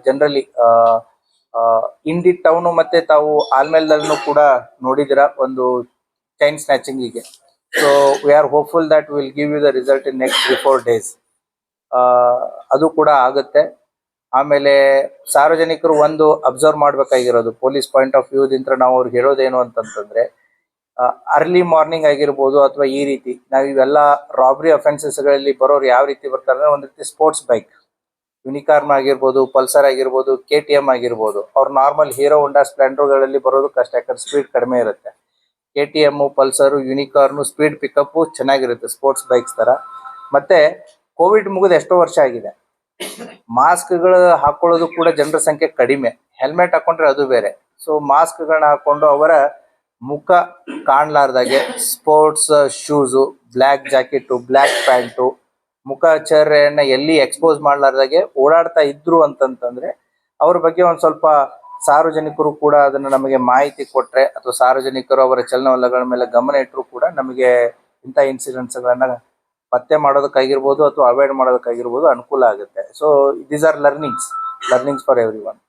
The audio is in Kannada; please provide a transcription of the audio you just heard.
ಜನರಲಿ ಇಂಡಿ ಟೌನ್ ಮತ್ತೆ ತಾವು ಆಲ್ಮೇಲ್ದಲ್ಲೂ ಕೂಡ ನೋಡಿದಿರ ಒಂದು ಚೈನ್ ಸ್ನ್ಯಾಚಿಂಗಿಗೆ. So we are hopeful that will give you the result in next 3-4 days. ಅದು ಕೂಡ ಆಗುತ್ತೆ. ಆಮೇಲೆ ಸಾರ್ವಜನಿಕರು ಒಂದು ಅಬ್ಸರ್ವ್ ಮಾಡ್ಬೇಕಾಗಿರೋದು ಪೊಲೀಸ್ ಪಾಯಿಂಟ್ ಆಫ್ ವ್ಯೂದಿಂದ ನಾವು ಅವ್ರಿಗೆ ಹೇಳೋದೇನು ಅಂತಂತಂದ್ರೆ, ಅರ್ಲಿ ಮಾರ್ನಿಂಗ್ ಆಗಿರ್ಬೋದು ಅಥವಾ ಈ ರೀತಿ ನಾವು ಇವೆಲ್ಲ ರಾಬ್ರಿ ಅಫೆನ್ಸಸ್ಗಳಲ್ಲಿ ಬರೋರು ಯಾವ ರೀತಿ ಬರ್ತಾರೆ, ಒಂದು ರೀತಿ ಸ್ಪೋರ್ಟ್ಸ್ ಬೈಕ್ ಯುನಿಕಾರ್ನ್ ಆಗಿರ್ಬೋದು, ಪಲ್ಸರ್ ಆಗಿರ್ಬೋದು, KTM ಆಗಿರ್ಬೋದು, ಅವ್ರು ನಾರ್ಮಲ್ ಹೀರೋ ಹೋಂಡಾ ಸ್ಪ್ಲೆಂಡರ್ಗಳಲ್ಲಿ ಬರೋದು ಕಷ್ಟ, ಯಾಕಂದ್ರೆ ಸ್ಪೀಡ್ ಕಡಿಮೆ ಇರುತ್ತೆ. KTM, ಪಲ್ಸರು, ಯುನಿಕಾರ್ನು ಸ್ಪೀಡ್ ಪಿಕಪ್ ಚೆನ್ನಾಗಿರುತ್ತೆ ಸ್ಪೋರ್ಟ್ಸ್ ಬೈಕ್ಸ್ ತರ. ಮತ್ತೆ ಕೋವಿಡ್ ಮುಗಿದು ಎಷ್ಟೋ ವರ್ಷ ಆಗಿದೆ, ಮಾಸ್ಕ್ಗಳು ಹಾಕೊಳ್ಳೋದು ಕೂಡ ಜನರ ಸಂಖ್ಯೆ ಕಡಿಮೆ. ಹೆಲ್ಮೆಟ್ ಹಾಕೊಂಡ್ರೆ ಅದು ಬೇರೆ. ಸೊ ಮಾಸ್ಕ್ಗಳನ್ನ ಹಾಕೊಂಡು ಅವರ ಮುಖ ಕಾಣ್ಲಾರ್ದಾಗೆ sports shoes, black jacket, black pant, ಮುಖಚರ್ಯೆಯನ್ನ ಎಲ್ಲಿ ಎಕ್ಸ್ಪೋಸ್ ಮಾಡ್ಲಾರ್ದಾಗೆ ಓಡಾಡ್ತಾ ಇದ್ರು ಅಂತಂತಂದ್ರೆ ಅವ್ರ ಬಗ್ಗೆ ಒಂದ್ ಸ್ವಲ್ಪ ಸಾರ್ವಜನಿಕರು ಕೂಡ ಅದನ್ನ ನಮಗೆ ಮಾಹಿತಿ ಕೊಟ್ರೆ, ಅಥವಾ ಸಾರ್ವಜನಿಕರು ಅವರ ಚಲನವಲನಗಳ ಮೇಲೆ ಗಮನ ಇಟ್ಟರು ಕೂಡ ನಮಗೆ ಇಂಥ ಇನ್ಸಿಡೆಂಟ್ಸ್ ಗಳನ್ನ ಪತ್ತೆ ಮಾಡೋದಕ್ಕಾಗಿರ್ಬೋದು ಅಥವಾ ಅವಾಯ್ಡ್ ಮಾಡೋದಕ್ಕಾಗಿರ್ಬೋದು ಅನುಕೂಲ ಆಗುತ್ತೆ. So these are learnings for every one.